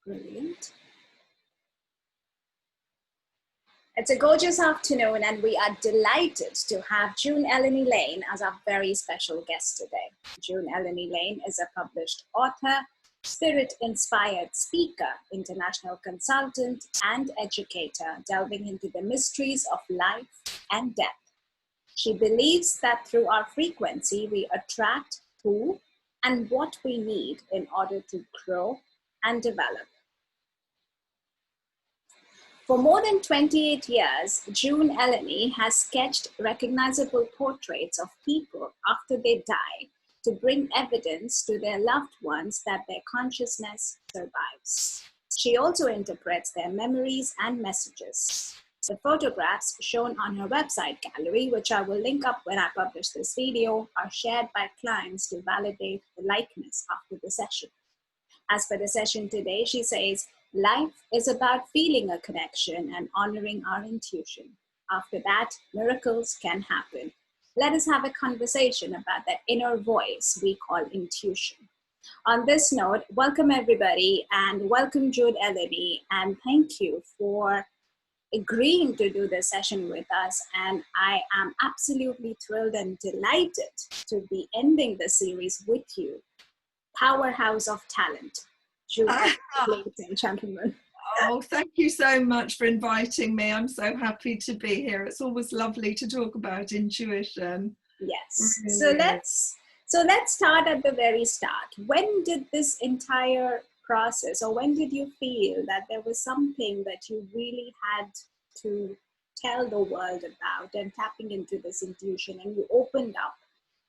Brilliant. It's a gorgeous afternoon, and we are delighted to have June-Elleni Laine as our very special guest today. June-Elleni Laine is a published author, spirit-inspired speaker, international consultant, and educator, delving into the mysteries of life and death. She believes that through our frequency, we attract who and what we need in order to grow and develop. For more than 28 years, June-Elleni has sketched recognizable portraits of people after they die to bring evidence to their loved ones that their consciousness survives. She also interprets their memories and messages. The photographs shown on her website gallery, which I will link up when I publish this video, are shared by clients to validate the likeness after the session. As for the session today, she says, life is about feeling a connection and honoring our intuition. After that, miracles can happen. Let us have a conversation about that inner voice we call intuition. On this note, welcome everybody, and welcome June-Elleni, and thank you for agreeing to do this session with us. And I am absolutely thrilled and delighted to be ending the series with you. Powerhouse of talent. Ladies and gentlemen. Oh, thank you so much for inviting me. I'm so happy to be here. It's always lovely to talk about intuition. Yes. Really. So let's start at the very start. When did this entire process, or when did you feel that there was something that you really had to tell the world about, and tapping into this intuition, and you opened up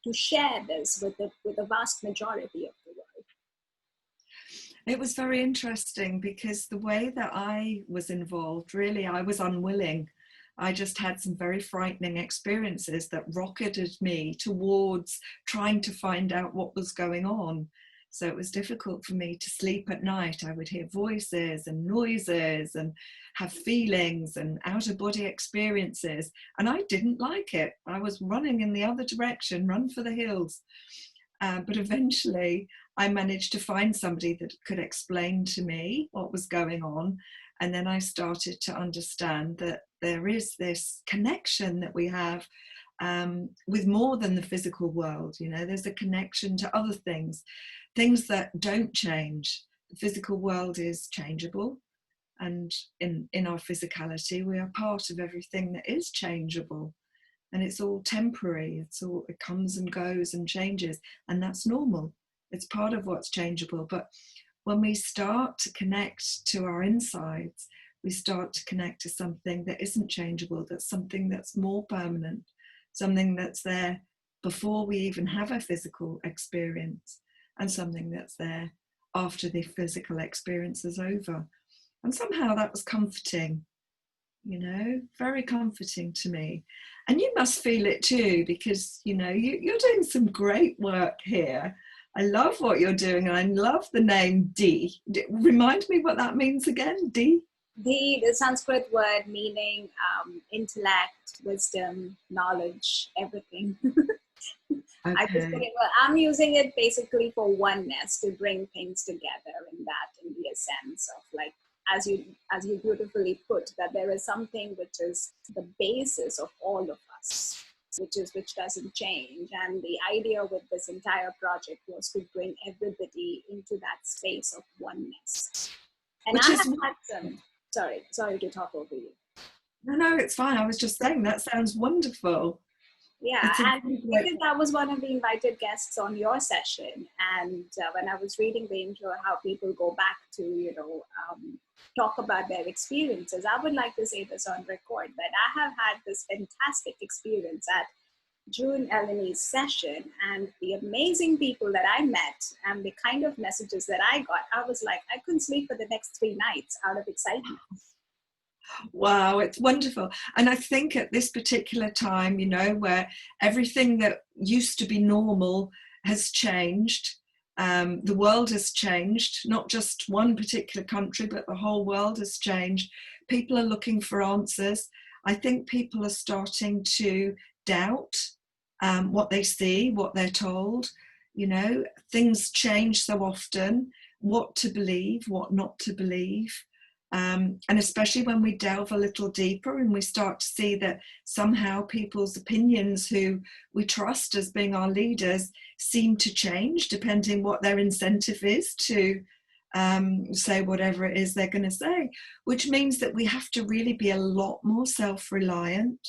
to share this with the vast majority of the world? It was very interesting because the way that I was involved, really, I was unwilling. I just had some very frightening experiences that rocketed me towards trying to find out what was going on. So it was difficult for me to sleep at night. I would hear voices and noises and have feelings and out-of-body experiences. And I didn't like it. I was running in the other direction, run for the hills. But eventually I managed to find somebody that could explain to me what was going on. And then I started to understand that there is this connection that we have with more than the physical world. You know, there's a connection to other things that don't change. The physical world is changeable. And in our physicality, we are part of everything that is changeable. And it's all temporary. It comes and goes and changes, and that's normal. It's part of what's changeable. But when we start to connect to our insides, we start to connect to something that isn't changeable, that's something that's more permanent, something that's there before we even have a physical experience, and something that's there after the physical experience is over. And somehow that was comforting. You know, very comforting to me. And you must feel it too, because, you know, you're doing some great work here. I love what you're doing, and I love the name D. Remind me what that means again, D? D, the Sanskrit word meaning intellect, wisdom, knowledge, everything. Okay. I'm using it basically for oneness, to bring things together in the essence of, like, as you beautifully put, that there is something which is the basis of all of us, which doesn't change. And the idea with this entire project was to bring everybody into that space of oneness. And Which I have had some, sorry to talk over you. No, it's fine. I was just saying that sounds wonderful. Yeah, and because I was one of the invited guests on your session, and when I was reading the intro, how people go back to, talk about their experiences, I would like to say this on record, that I have had this fantastic experience at June-Elleni's session, and the amazing people that I met and the kind of messages that I got, I was like, I couldn't sleep for the next 3 nights out of excitement. Wow, it's wonderful. And I think at this particular time, you know, where everything that used to be normal has changed, the world has changed, not just one particular country, but the whole world has changed. People are looking for answers. I think people are starting to doubt what they see, what they're told. You know, things change so often. what to believe, what not to believe. And especially when we delve a little deeper and we start to see that somehow people's opinions who we trust as being our leaders seem to change depending what their incentive is to say whatever it is they're going to say, which means that we have to really be a lot more self-reliant.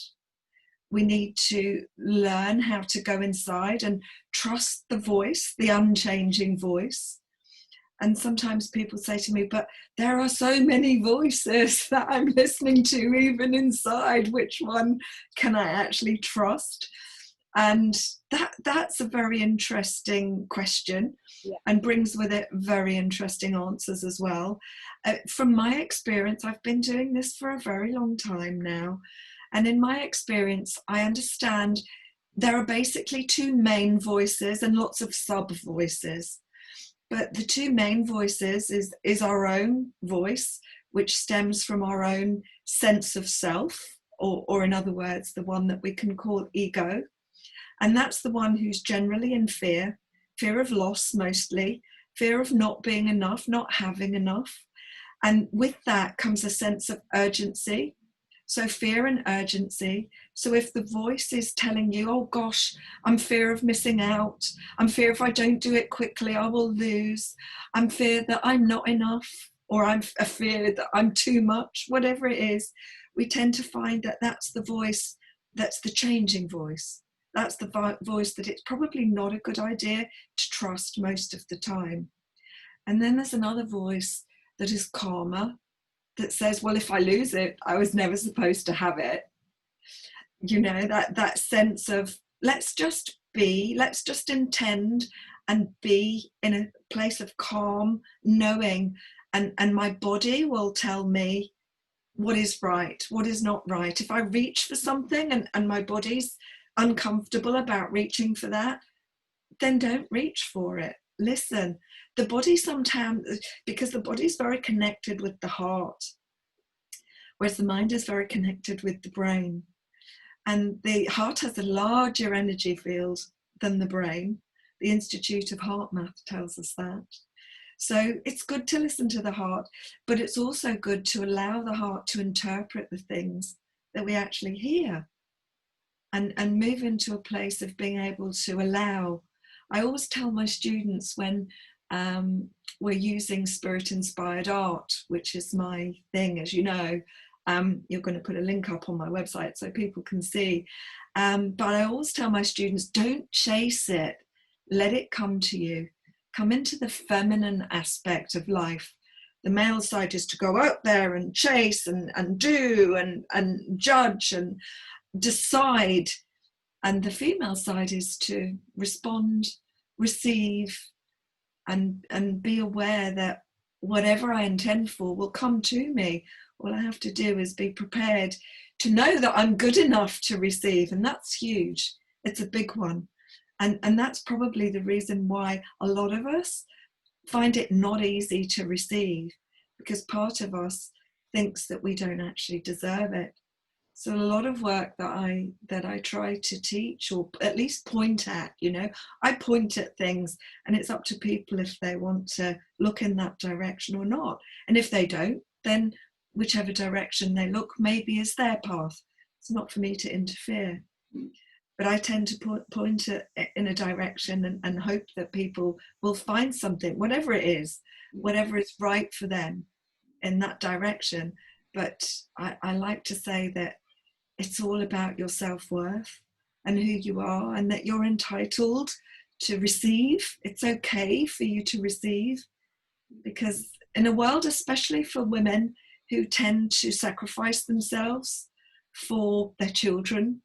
We need to learn how to go inside and trust the voice, the unchanging voice. And sometimes people say to me, but there are so many voices that I'm listening to, even inside. Which one can I actually trust? And that's a very interesting question, and brings with it very interesting answers as well. From my experience, I've been doing this for a very long time now. And in my experience, I understand there are basically two main voices and lots of sub-voices. But the two main voices is our own voice, which stems from our own sense of self, or in other words, the one that we can call ego. And that's the one who's generally in fear of loss mostly, fear of not being enough, not having enough. And with that comes a sense of urgency. So fear and urgency. So if the voice is telling you, oh gosh, I'm fear of missing out. I'm fear if I don't do it quickly, I will lose. I'm fear that I'm not enough, or I'm a fear that I'm too much, whatever it is, we tend to find that that's the voice, that's the changing voice. That's the voice that it's probably not a good idea to trust most of the time. And then there's another voice that is calmer, that says, well, if I lose it, I was never supposed to have it. You know, that sense of let's just be, let's just intend and be in a place of calm, knowing, and my body will tell me what is right, what is not right. If I reach for something and my body's uncomfortable about reaching for that, then don't reach for it. Listen. The body sometimes, because the body is very connected with the heart, whereas the mind is very connected with the brain. And the heart has a larger energy field than the brain. The Institute of Heart Math tells us that. So it's good to listen to the heart, but it's also good to allow the heart to interpret the things that we actually hear, and move into a place of being able to allow. I always tell my students when we're using spirit-inspired art, which is my thing, as you know. You're going to put a link up on my website so people can see. But I always tell my students, don't chase it. Let it come to you. Come into the feminine aspect of life. The male side is to go out there and chase and do and judge and decide. And the female side is to respond, receive, and be aware that whatever I intend for will come to me. All I have to do is be prepared to know that I'm good enough to receive. And that's huge. It's a big one. And that's probably the reason why a lot of us find it not easy to receive, because part of us thinks that we don't actually deserve it. So a lot of work that I try to teach, or at least point at, you know, I point at things, and it's up to people if they want to look in that direction or not. And if they don't, then whichever direction they look maybe is their path. It's not for me to interfere. But I tend to point it in a direction and hope that people will find something, whatever it is, whatever is right for them in that direction. But I like to say that it's all about your self-worth and who you are, and that you're entitled to receive. It's okay for you to receive, because in a world, especially for women who tend to sacrifice themselves for their children,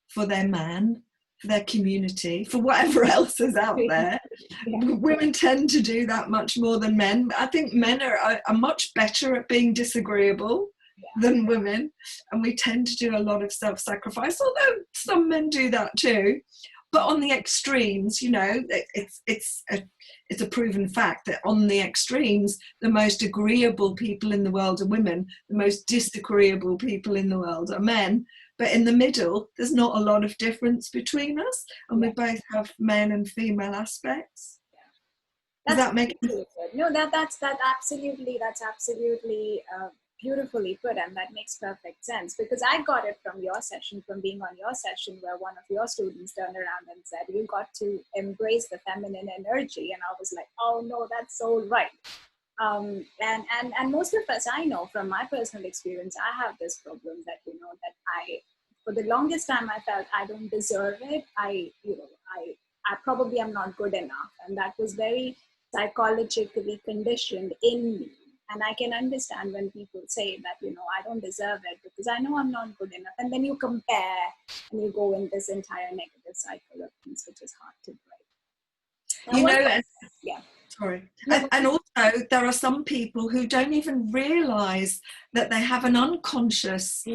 for their man, for their community, for whatever else is out there. Yeah. Women tend to do that much more than men. I think men are much better at being disagreeable than women, and we tend to do a lot of self-sacrifice, although some men do that too. But on the extremes, you know, it's a proven fact that on the extremes, the most agreeable people in the world are women, the most disagreeable people in the world are men. But in the middle, there's not a lot of difference between us, and we both have male and female aspects. Does That's that make sense? beautifully put. No, that's absolutely beautifully put, and that makes perfect sense, because I got it from your session, from being on your session, where one of your students turned around and said, "You got to embrace the feminine energy," and I was like, "Oh no, that's so right." And most of us, I know from my personal experience, I have this problem that, that I, for the longest time, I felt I don't deserve it. I probably am not good enough, and that was very psychologically conditioned in me. And I can understand when people say that, I don't deserve it because I know I'm not good enough. And then you compare and you go in this entire negative cycle of things, which is hard to break. Now, You what? know, Yeah. sorry. No, And also, there are some people who don't even realize that they have an unconscious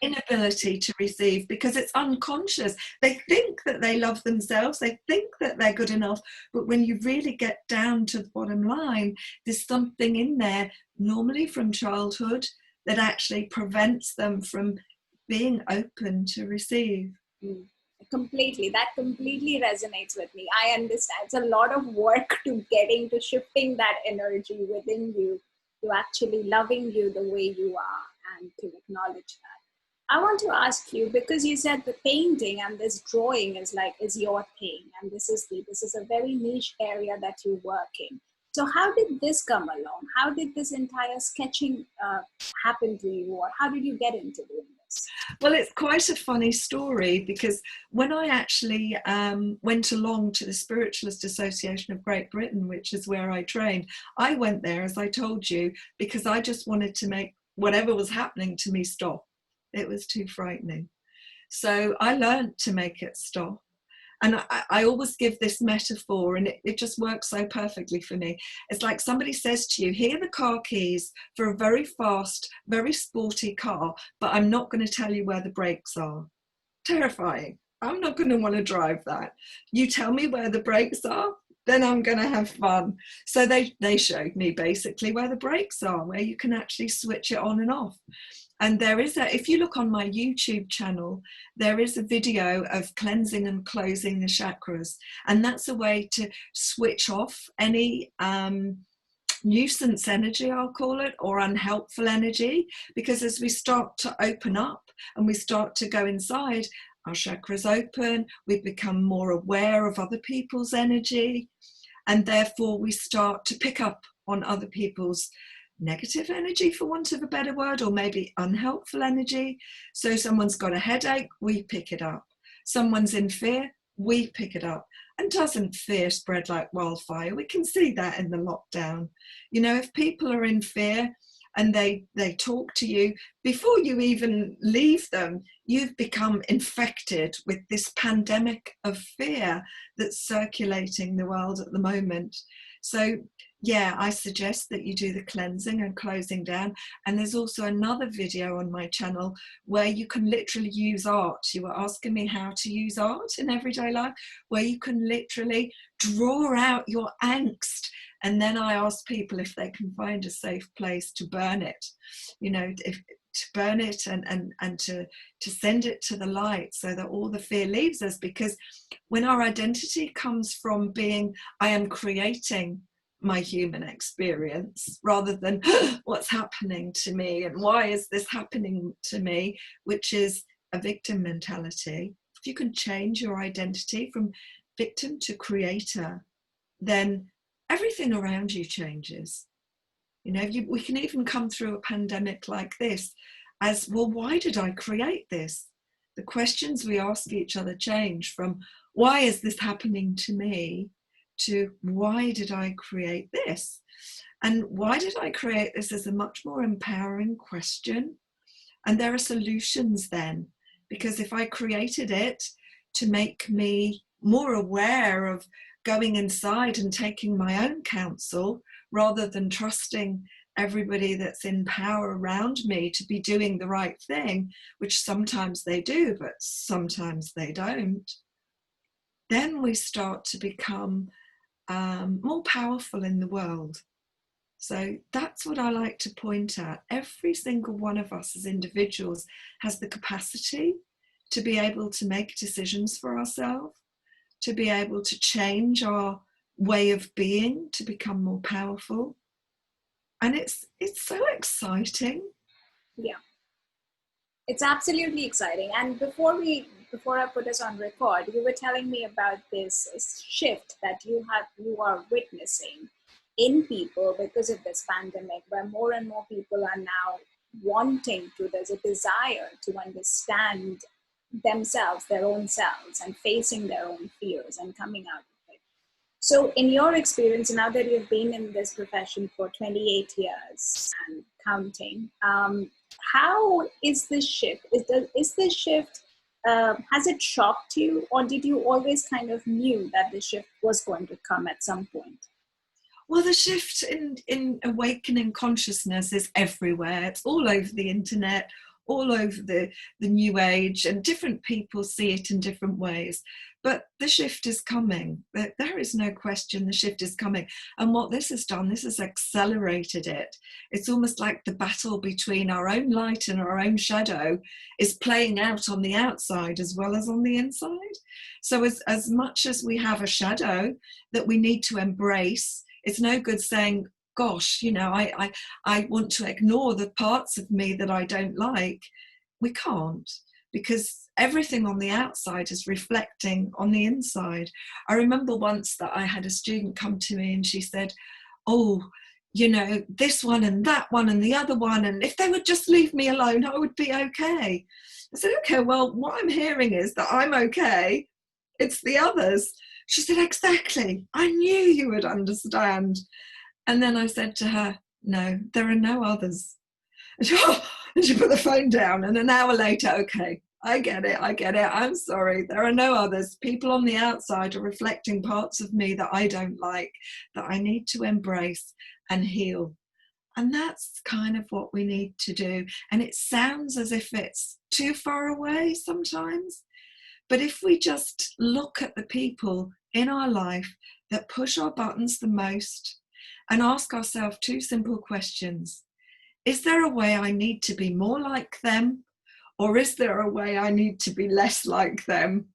inability to receive, because it's unconscious. They think that they love themselves, they think that they're good enough, but when you really get down to the bottom line, there's something in there, normally from childhood, that actually prevents them from being open to receive. completely. That completely resonates with me. I understand it's a lot of work to getting to shifting that energy within you, to actually loving you the way you are, and to acknowledge that. I want to ask you, because you said the painting and this drawing is your thing, and this is a very niche area that you work in. So how did this come along? How did this entire sketching happen to you, or how did you get into doing this? Well, it's quite a funny story, because when I actually went along to the Spiritualist Association of Great Britain, which is where I trained, I went there, as I told you, because I just wanted to make whatever was happening to me stop. It was too frightening. So I learned to make it stop. And I always give this metaphor, and it just works so perfectly for me. It's like somebody says to you, here are the car keys for a very fast, very sporty car, but I'm not going to tell you where the brakes are. Terrifying. I'm not going to want to drive that. You tell me where the brakes are, then I'm going to have fun. So they showed me basically where the brakes are, where you can actually switch it on and off. And there is if you look on my YouTube channel, there is a video of cleansing and closing the chakras. And that's a way to switch off any nuisance energy, I'll call it, or unhelpful energy. Because as we start to open up and we start to go inside, our chakras open, we become more aware of other people's energy. And therefore we start to pick up on other people's negative energy, for want of a better word, or maybe unhelpful energy. So someone's got a headache, we pick it up. Someone's in fear, we pick it up. And doesn't fear spread like wildfire? We can see that in the lockdown. You know, if people are in fear and they talk to you, before you even leave them, you've become infected with this pandemic of fear that's circulating the world at the moment. So yeah, I suggest that you do the cleansing and closing down. And there's also another video on my channel where you can literally use art. You were asking me how to use art in everyday life, where you can literally draw out your angst. And then I ask people if they can find a safe place to burn it, you know, to burn it and to send it to the light, so that all the fear leaves us. Because when our identity comes from being, I am creating my human experience, rather than what's happening to me and why is this happening to me, which is a victim mentality. If you can change your identity from victim to creator, then everything around you changes. You know, we can even come through a pandemic like this as, well, why did I create this? The questions we ask each other change from, why is this happening to me, to why did I create this? And why did I create this is a much more empowering question. And there are solutions then, because if I created it to make me more aware of going inside and taking my own counsel, rather than trusting everybody that's in power around me to be doing the right thing, which sometimes they do, but sometimes they don't, then we start to become more powerful in the world. So that's what I like to point at. Every single one of us as individuals has the capacity to be able to make decisions for ourselves, to be able to change our way of being to become more powerful. And it's so exciting. Yeah. It's absolutely exciting. And before I put us on record, you were telling me about this shift that you are witnessing in people because of this pandemic, where more and more people are now wanting to, there's a desire to understand themselves, their own selves, and facing their own fears and coming out of it. So in your experience, now that you've been in this profession for 28 years and counting, how is this shift? Is this shift, has it shocked you, or did you always kind of knew that the shift was going to come at some point? Well, the shift in awakening consciousness is everywhere. It's all over the internet, all over the new age, and different people see it in different ways. But the shift is coming. There is no question the shift is coming. And what this has done, this has accelerated it. It's almost like the battle between our own light and our own shadow is playing out on the outside as well as on the inside. So as much as we have a shadow that we need to embrace, it's no good saying, gosh, you know, I want to ignore the parts of me that I don't like. We can't, because everything on the outside is reflecting on the inside. I remember once that I had a student come to me and she said, oh, you know, this one and that one and the other one, and if they would just leave me alone, I would be okay. I said, okay, well, what I'm hearing is that I'm okay. It's the others. She said, exactly. I knew you would understand. And then I said to her, no, there are no others. And she put the phone down, and an hour later, okay, I get it. I'm sorry. There are no others. People on the outside are reflecting parts of me that I don't like, that I need to embrace and heal. And that's kind of what we need to do. And it sounds as if it's too far away sometimes. But if we just look at the people in our life that push our buttons the most and ask ourselves two simple questions. Is there a way I need to be more like them? Or is there a way I need to be less like them?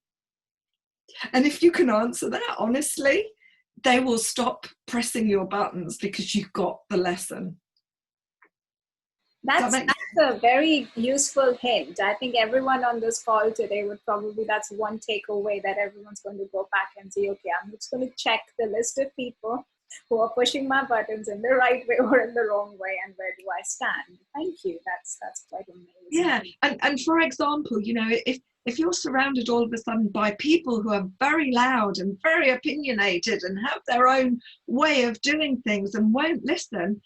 And if you can answer that honestly, they will stop pressing your buttons because you've got the lesson. That's a very useful hint. I think everyone on this call today would probably, that's one takeaway that everyone's going to go back and say, okay, I'm just going to check the list of people who are pushing my buttons in the right way or in the wrong way, and where do I stand? Thank you. That's quite amazing. Yeah, and for example, you know, if you're surrounded all of a sudden by people who are very loud and very opinionated and have their own way of doing things and won't listen,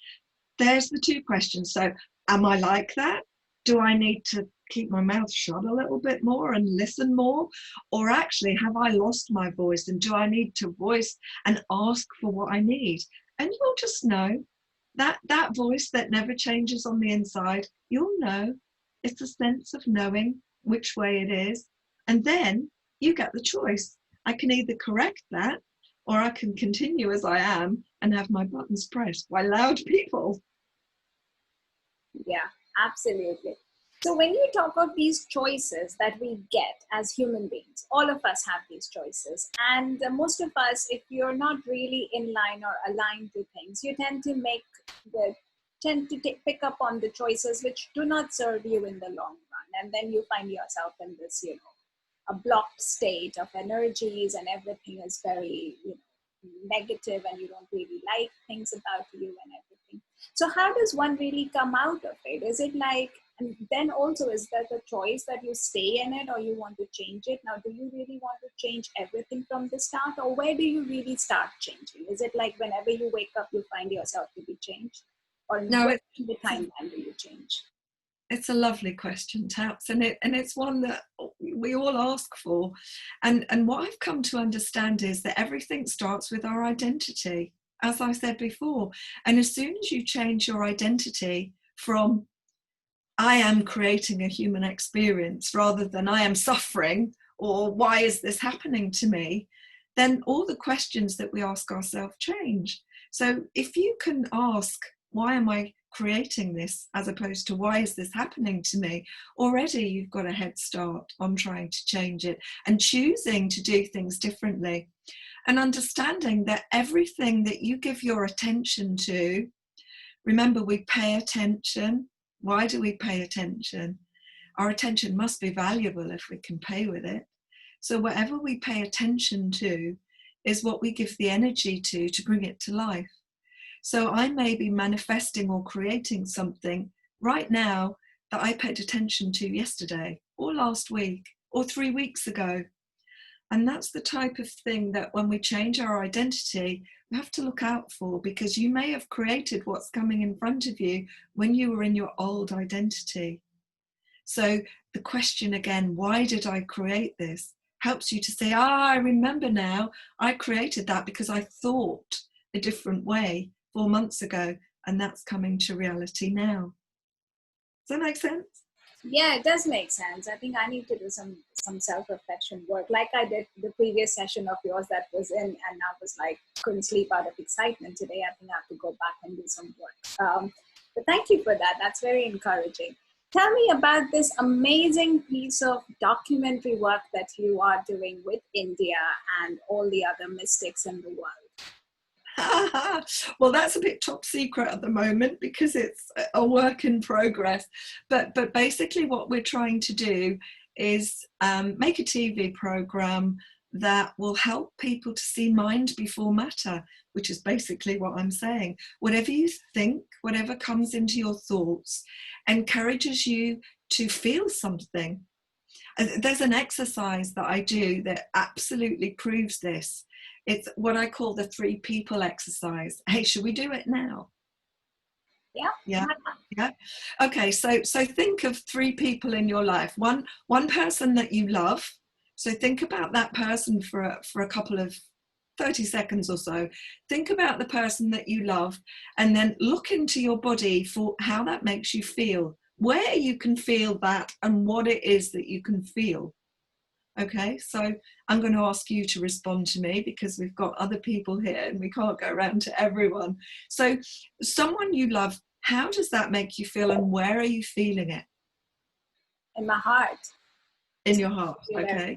there's the two questions. So, am I like that? Do I need to keep my mouth shut a little bit more and listen more? Or actually, have I lost my voice, and do I need to voice and ask for what I need? And you'll just know that voice that never changes on the inside, you'll know. It's a sense of knowing which way it is. And then you get the choice. I can either correct that, or I can continue as I am and have my buttons pressed by loud people. Yeah, absolutely. So when you talk of these choices that we get as human beings, all of us have these choices. And most of us, if you're not really in line or aligned to things, you tend to pick up on the choices which do not serve you in the long run. And then you find yourself in this, you know, a blocked state of energies, and everything is very, you know, negative, and you don't really like things about you and everything. So how does one really come out of it? Is it like, and then also, is that a choice that you stay in it or you want to change it? Now, do you really want to change everything from the start, or where do you really start changing? Is it like whenever you wake up, you find yourself to be changed? Or no, the timeline do you change? It's a lovely question, Taps, and it's one that we all ask for. And what I've come to understand is that everything starts with our identity, as I said before. And as soon as you change your identity from I am creating a human experience rather than I am suffering, or why is this happening to me, then all the questions that we ask ourselves change. So if you can ask, why am I creating this, as opposed to why is this happening to me, already you've got a head start on trying to change it and choosing to do things differently. and understanding that everything that you give your attention to, remember, we pay attention. Why do we pay attention? Our attention must be valuable if we can pay with it. So whatever we pay attention to is what we give the energy to bring it to life. So I may be manifesting or creating something right now that I paid attention to yesterday or last week or 3 weeks ago. And that's the type of thing that when we change our identity, we have to look out for, because you may have created what's coming in front of you when you were in your old identity. So the question again, why did I create this, helps you to say, I remember now, I created that because I thought a different way 4 months ago, and that's coming to reality now. Does that make sense? Yeah, it does make sense. I think I need to do some self-reflection work, like I did the previous session of yours that was in, and I was like, couldn't sleep out of excitement today. I think I have to go back and do some work. But thank you for that. That's very encouraging. Tell me about this amazing piece of documentary work that you are doing with India and all the other mystics in the world. Well, that's a bit top secret at the moment because it's a work in progress. But basically what we're trying to do is make a TV program that will help people to see mind before matter, which is basically what I'm saying. Whatever you think, whatever comes into your thoughts, encourages you to feel something. There's an exercise that I do that absolutely proves this. It's what I call the 3 people exercise. Hey, should we do it now? Yeah. Yeah. Okay, so think of 3 people in your life. One person that you love. So think about that person for a couple of 30 seconds or so. Think about the person that you love, and then look into your body for how that makes you feel, where you can feel that, and what it is that you can feel. Okay, so I'm going to ask you to respond to me because we've got other people here and we can't go around to everyone. So someone you love, how does that make you feel, and where are you feeling it? In my heart. In your heart, okay.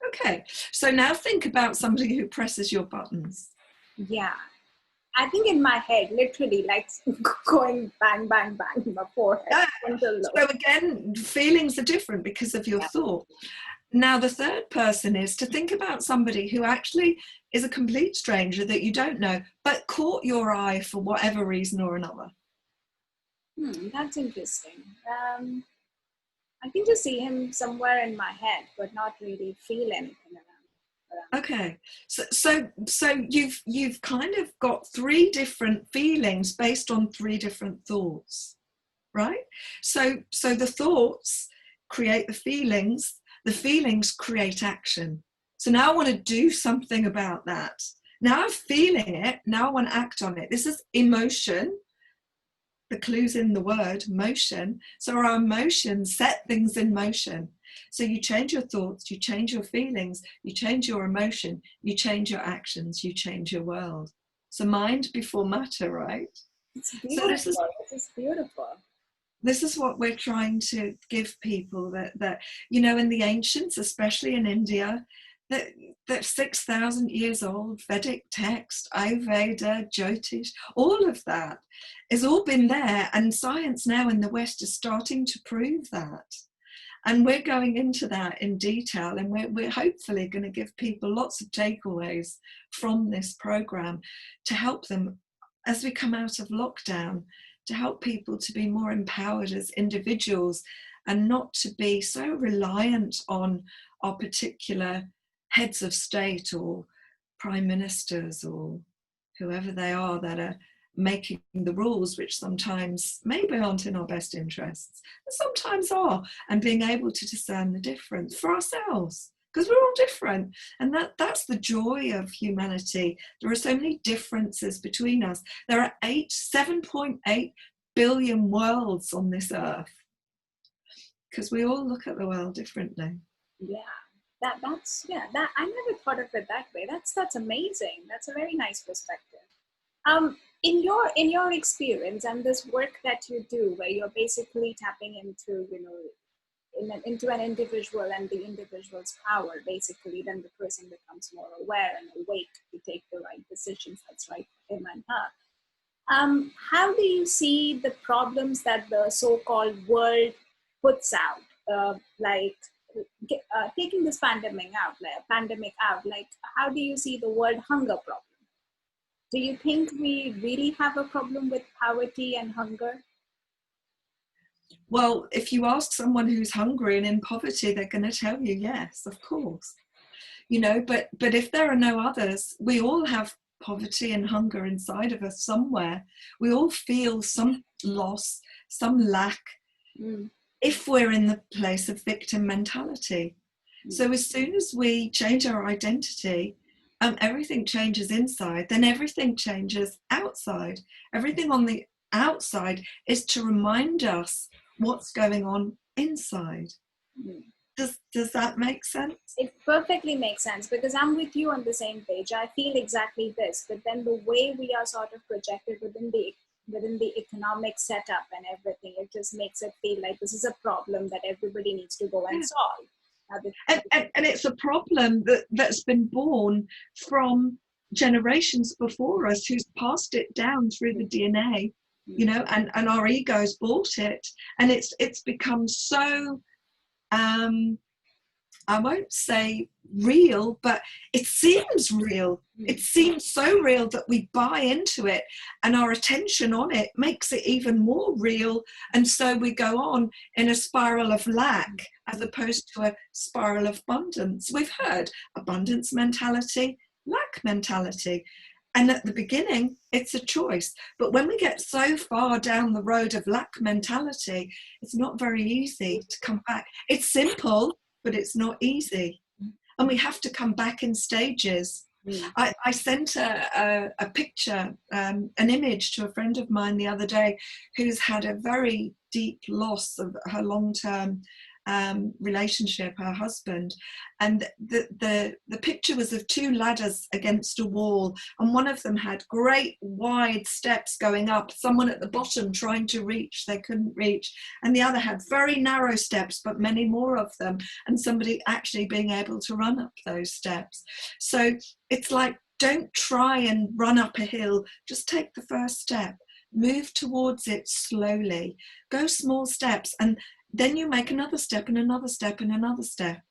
Okay, so now think about somebody who presses your buttons. Yeah, I think in my head, literally like going bang, bang, bang in my forehead. Yeah. So again, feelings are different because of your thought. Now, the third person is to think about somebody who actually is a complete stranger that you don't know, but caught your eye for whatever reason or another. That's interesting. I can just see him somewhere in my head, but not really feel anything around. Okay, so you've kind of got 3 different feelings based on 3 different thoughts, right? So the thoughts create the feelings create action. So now I want to do something about that. Now I'm feeling it, now I want to act on it. This is emotion. The clue's in the word motion. So our emotions set things in motion. So you change your thoughts, you change your feelings, you change your emotion, you change your actions, you change your world. So mind before matter, right? It's beautiful. So this is beautiful. This is what we're trying to give people, that you know, in the ancients, especially in India, that 6,000 years old Vedic text, Ayurveda, Jyotish, all of that has all been there, and science now in the West is starting to prove that. And we're going into that in detail, and we're hopefully going to give people lots of takeaways from this program to help them as we come out of lockdown, to help people to be more empowered as individuals and not to be so reliant on our particular heads of state or prime ministers or whoever they are that are making the rules, which sometimes maybe aren't in our best interests, and sometimes are, and being able to discern the difference for ourselves, because we're all different. And that's the joy of humanity. There are so many differences between us. There are 7.8 billion worlds on this earth, because we all look at the world differently. Yeah. That's I never thought of it that way. That's amazing. That's a very nice perspective. In your experience and this work that you do, where you're basically tapping into, into an individual and the individual's power, basically, then the person becomes more aware and awake to take the right decisions that's right for him and her. How do you see the problems that the so-called world puts out, taking this pandemic out, like how do you see the world hunger problem? Do you think we really have a problem with poverty and hunger? Well, if you ask someone who's hungry and in poverty, they're going to tell you yes, of course. You know, but if there are no others, we all have poverty and hunger inside of us somewhere. We all feel some loss, some lack, if we're in the place of victim mentality. So as soon as we change our identity, everything changes inside, then everything changes outside. Everything on the outside is to remind us what's going on inside. Does that make sense? It perfectly makes sense, because I'm with you on the same page. I feel exactly this, but then the way we are sort of projected within the economic setup and everything, it just makes it feel like this is a problem that everybody needs to go and solve. And it's a problem that's been born from generations before us, who's passed it down through the DNA, you know, and our egos bought it, and it's become so I won't say real, but it seems real. It seems so real that we buy into it, and our attention on it makes it even more real. And so we go on in a spiral of lack as opposed to a spiral of abundance. We've heard abundance mentality, lack mentality. And at the beginning, it's a choice. But when we get so far down the road of lack mentality, it's not very easy to come back. It's simple, but it's not easy. And we have to come back in stages. I sent a picture, an image to a friend of mine the other day who's had a very deep loss of her long-term relationship, her husband, and the picture was of two ladders against a wall, and one of them had great wide steps going up, someone at the bottom trying to reach, they couldn't reach, and the other had very narrow steps but many more of them, and somebody actually being able to run up those steps. So it's like, don't try and run up a hill, just take the first step, move towards it slowly, go small steps, and then you make another step and another step and another step.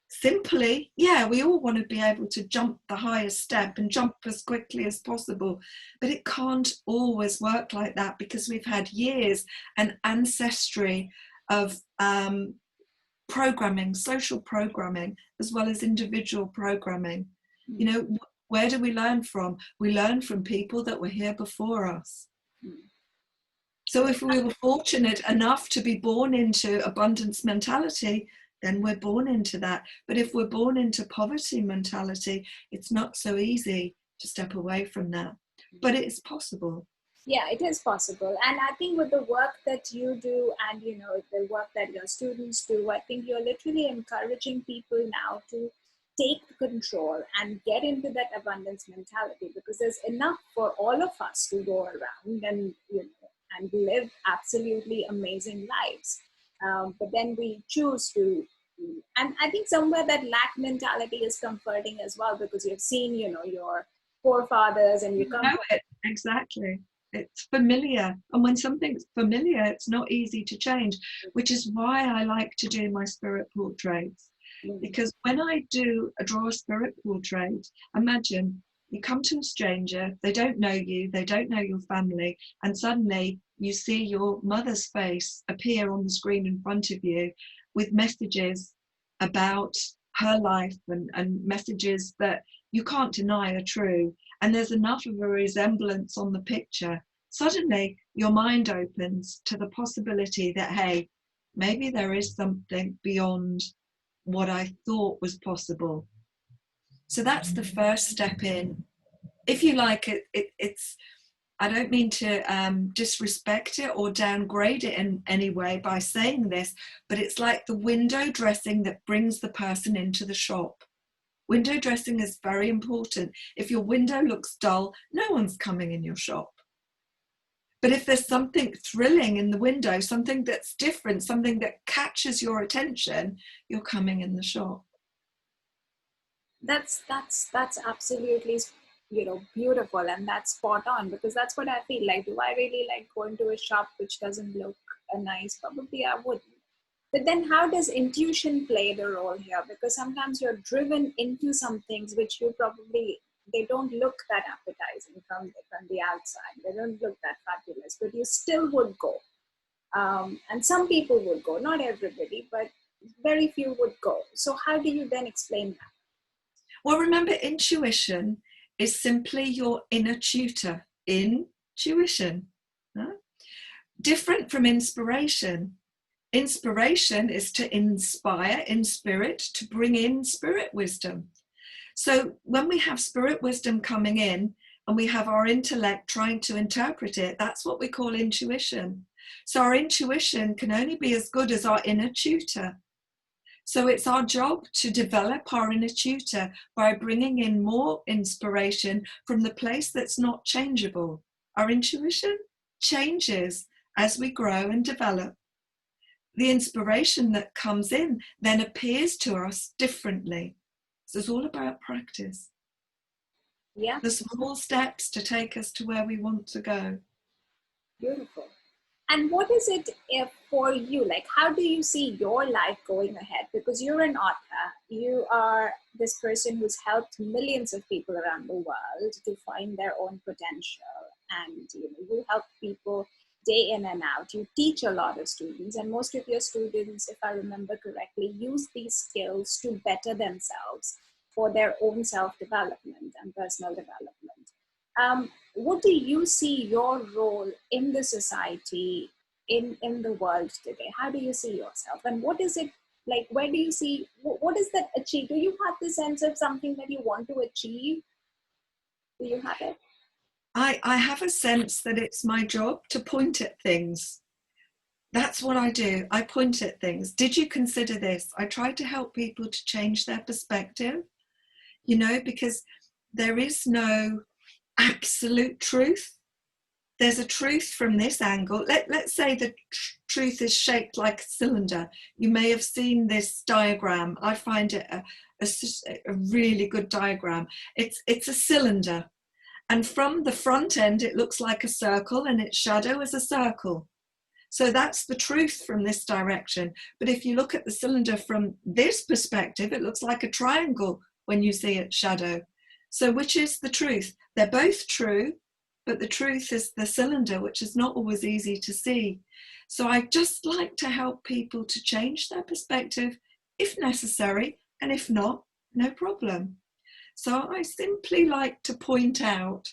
Simply, yeah, we all want to be able to jump the highest step and jump as quickly as possible, but it can't always work like that, because we've had years and ancestry of programming, social programming, as well as individual programming. You know, where do we learn from? We learn from people that were here before us. So if we were fortunate enough to be born into abundance mentality, then we're born into that. But if we're born into poverty mentality, it's not so easy to step away from that. But it is possible. Yeah, it is possible. And I think with the work that you do and, you know, the work that your students do, I think you're literally encouraging people now to take control and get into that abundance mentality, because there's enough for all of us to go around and, you know, and live absolutely amazing lives. But then we choose to, and I think somewhere that lack mentality is comforting as well, because you've seen, you know, your forefathers and you know it. Exactly. It's familiar. And when something's familiar, it's not easy to change, which is why I like to do my spirit portraits. Because when I draw a spirit portrait, imagine you come to a stranger, they don't know you, they don't know your family, and suddenly you see your mother's face appear on the screen in front of you with messages about her life and messages that you can't deny are true. And there's enough of a resemblance on the picture. Suddenly your mind opens to the possibility that, hey, maybe there is something beyond what I thought was possible. So that's the first step in. If you like, it's, I don't mean to disrespect it or downgrade it in any way by saying this, but it's like the window dressing that brings the person into the shop. Window dressing is very important. If your window looks dull, no one's coming in your shop. But if there's something thrilling in the window, something that's different, something that catches your attention, you're coming in the shop. That's absolutely, beautiful, and that's spot on, because that's what I feel like. Do I really like going to a shop which doesn't look nice? Probably I wouldn't. But then how does intuition play the role here? Because sometimes you're driven into some things which they don't look that appetizing from the outside. They don't look that fabulous, but you still would go. And some people would go, not everybody, but very few would go. So how do you then explain that? Well, remember, intuition is simply your inner tutor. Intuition. Huh? Different from inspiration. Inspiration is to inspire in spirit, to bring in spirit wisdom. So when we have spirit wisdom coming in and we have our intellect trying to interpret it, that's what we call intuition. So our intuition can only be as good as our inner tutor. So it's our job to develop our inner tutor by bringing in more inspiration from the place that's not changeable. Our intuition changes as we grow and develop. The inspiration that comes in then appears to us differently. So it's all about practice. Yeah. The small steps to take us to where we want to go. Beautiful. And what is it for you? Like, how do you see your life going ahead? Because you're an author, you are this person who's helped millions of people around the world to find their own potential. And you help people day in and out. You teach a lot of students, and most of your students, if I remember correctly, use these skills to better themselves for their own self-development and personal development. What do you see your role in the society, in the world today? How do you see yourself? And what is it like? Where do you see, what is that achieve? Do you have the sense of something that you want to achieve? Do you have it? I have a sense that it's my job to point at things. That's what I do. I point at things. Did you consider this? I try to help people to change their perspective, because there is no absolute truth. There's a truth from this angle. Let's say the truth is shaped like a cylinder. You may have seen this diagram. I find it a really good diagram. It's a cylinder. And from the front end, it looks like a circle, and its shadow is a circle. So that's the truth from this direction. But if you look at the cylinder from this perspective, it looks like a triangle when you see its shadow. So which is the truth? They're both true, but the truth is the cylinder, which is not always easy to see. So I just like to help people to change their perspective if necessary, and if not, no problem. So I simply like to point out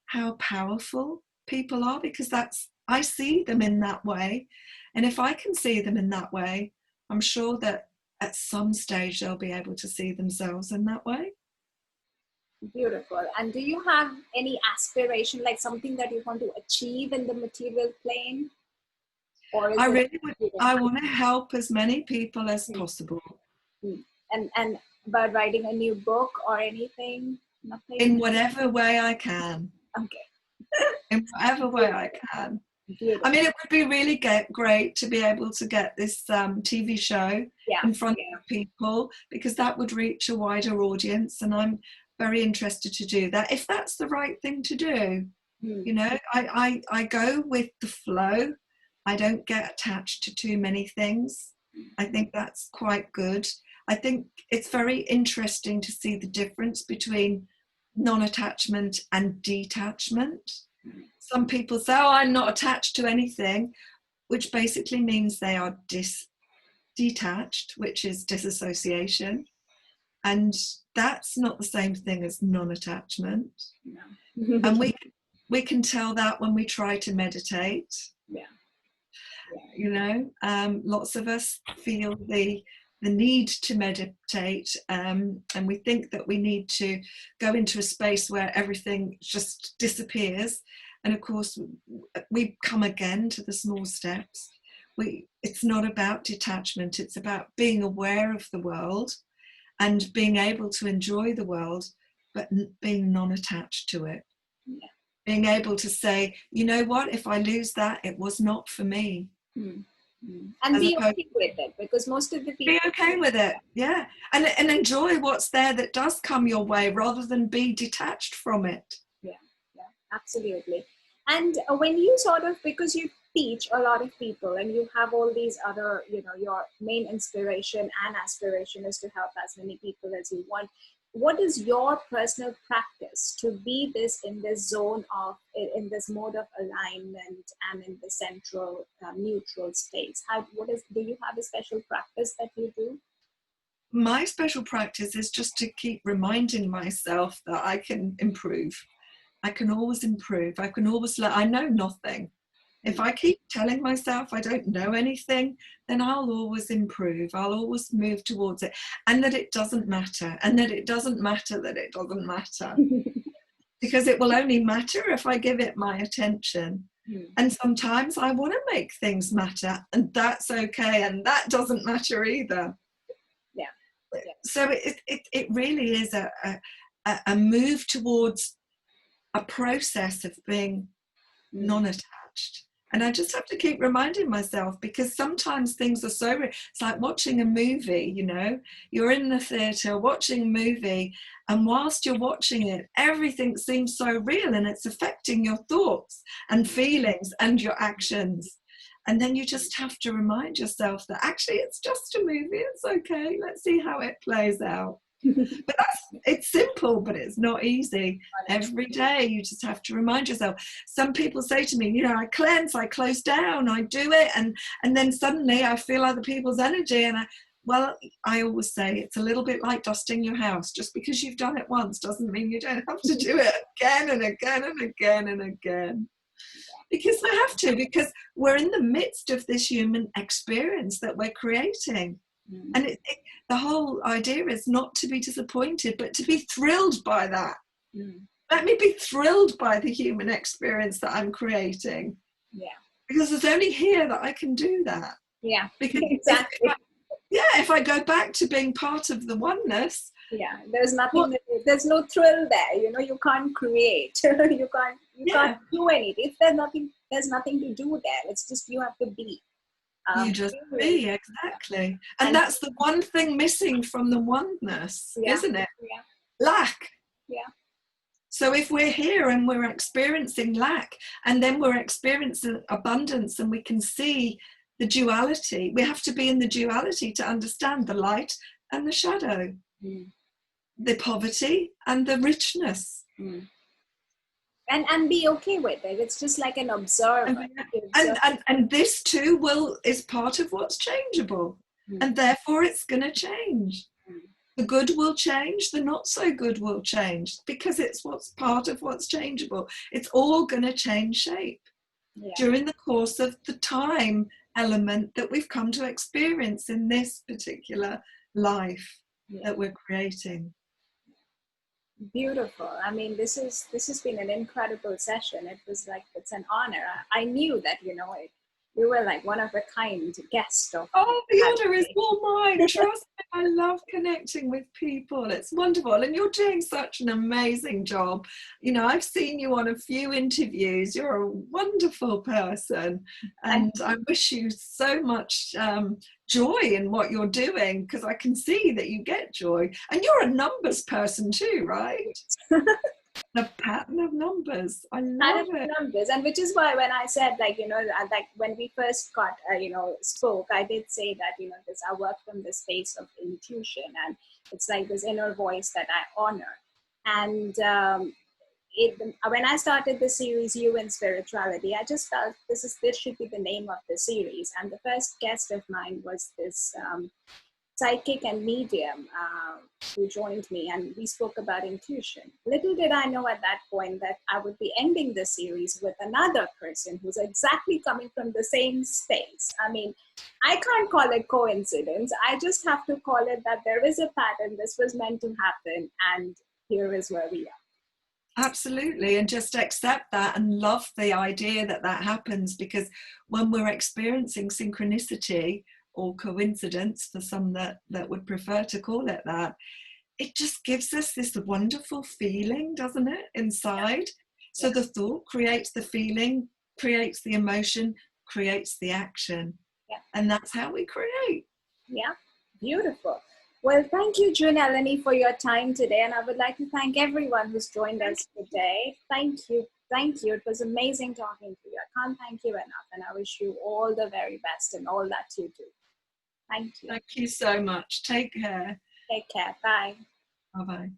how powerful people are, because I see them in that way. And if I can see them in that way, I'm sure that at some stage they'll be able to see themselves in that way. Beautiful. And do you have any aspiration, like something that you want to achieve in the material plane? Or is I want to help as many people as possible. And about writing a new book or anything? Nothing? In whatever way I can. Okay. In whatever way I can. Beautiful. I mean, it would be really great to be able to get this TV show in front of people, because that would reach a wider audience, and I'm very interested to do that, if that's the right thing to do. I go with the flow. I don't get attached to too many things. I think that's quite good. I think it's very interesting to see the difference between non-attachment and detachment. Some people say, oh, I'm not attached to anything, which basically means they are detached, which is disassociation. And that's not the same thing as non-attachment. No. And we can tell that when we try to meditate. Lots of us feel the need to meditate, and we think that we need to go into a space where everything just disappears. And of course, we come again to the small steps. It's not about detachment, it's about being aware of the world and being able to enjoy the world, but being non-attached to it. being able to say, you know what, if I lose that, it was not for me. Mm. And As be opposed okay with it, because most of the people be okay with it, yeah, and enjoy what's there that does come your way, rather than be detached from it. Yeah, yeah, absolutely. And when you sort of, because you teach a lot of people and you have all these other, you know, your main inspiration and aspiration is to help as many people as you want. What is your personal practice to be this in this zone of, in this mode of alignment and in the central neutral space? Do you have a special practice that you do? My special practice is just to keep reminding myself that I can improve. I can always improve. I can always I know nothing. If I keep telling myself I don't know anything, then I'll always improve. I'll always move towards it. And that it doesn't matter. And that it doesn't matter that it doesn't matter. Because it will only matter if I give it my attention. And sometimes I want to make things matter, and that's okay. And that doesn't matter either. Yeah. So it really is a move towards a process of being non-attached. And I just have to keep reminding myself, because sometimes things are so real. It's like watching a movie, you know, you're in the theatre watching a movie, and whilst you're watching it, everything seems so real, and it's affecting your thoughts and feelings and your actions. And then you just have to remind yourself that actually it's just a movie, it's okay, let's see how it plays out. But it's simple, but it's not easy. Every day you just have to remind yourself. Some people say to me, you know, I cleanse, I close down, I do it, and then suddenly I feel other people's energy, and I always say it's a little bit like dusting your house. Just because you've done it once doesn't mean you don't have to do it again and again and again and again. Because we have to, because we're in the midst of this human experience that we're creating. And the whole idea is not to be disappointed, but to be thrilled by that. Let me be thrilled by the human experience that I'm creating. Yeah. Because it's only here that I can do that. Yeah, because exactly. If I go back to being part of the oneness. Yeah, there's nothing, there's no thrill there, you know, you can't create, you can't do anything. There's nothing to do there. It's just, you have to be. You just be, exactly. And that's the one thing missing from the oneness, isn't it? Yeah. Lack. Yeah. So if we're here and we're experiencing lack, and then we're experiencing abundance, and we can see the duality, we have to be in the duality to understand the light and the shadow, the poverty and the richness. And be okay with it. It's just like an observer. And this too is part of what's changeable. And therefore it's going to change. The good will change, the not so good will change, because it's what's part of what's changeable. It's all going to change shape during the course of the time element that we've come to experience in this particular life that we're creating. Beautiful. I mean, this has been an incredible session. It was like, it's an honor. I knew that, you know, you were like one of a kind guest of. Oh, the honor is all mine. Trust me, I love connecting with people. It's wonderful, and you're doing such an amazing job. You know, I've seen you on a few interviews. You're a wonderful person, and I wish you so much joy in what you're doing, because I can see that you get joy. And you're a numbers person too, right? The pattern of numbers. I love it. Numbers, and which is why when I said, like, you know, like when we first spoke, I did say that, you know, this, I work from the space of intuition, and it's like this inner voice that I honor. And when I started the series, You and Spirituality, I just felt this should be the name of the series. And the first guest of mine was this psychic and medium who joined me, and we spoke about intuition. Little did I know at that point that I would be ending the series with another person who's exactly coming from the same space. I mean, I can't call it coincidence. I just have to call it that there is a pattern. This was meant to happen, and here is where we are. Absolutely, and just accept that and love the idea that that happens, because when we're experiencing synchronicity, or coincidence for some that would prefer to call it that, it just gives us this wonderful feeling, doesn't it, inside? So the thought creates the feeling, creates the emotion, creates the action. Yeah. And that's how we create. Yeah, beautiful. Well, thank you, June-Elleni, for your time today. And I would like to thank everyone who's joined us today. Thank you. Thank you. It was amazing talking to you. I can't thank you enough. And I wish you all the very best in all that you do. Thank you. Thank you so much. Take care. Take care. Bye. Bye-bye.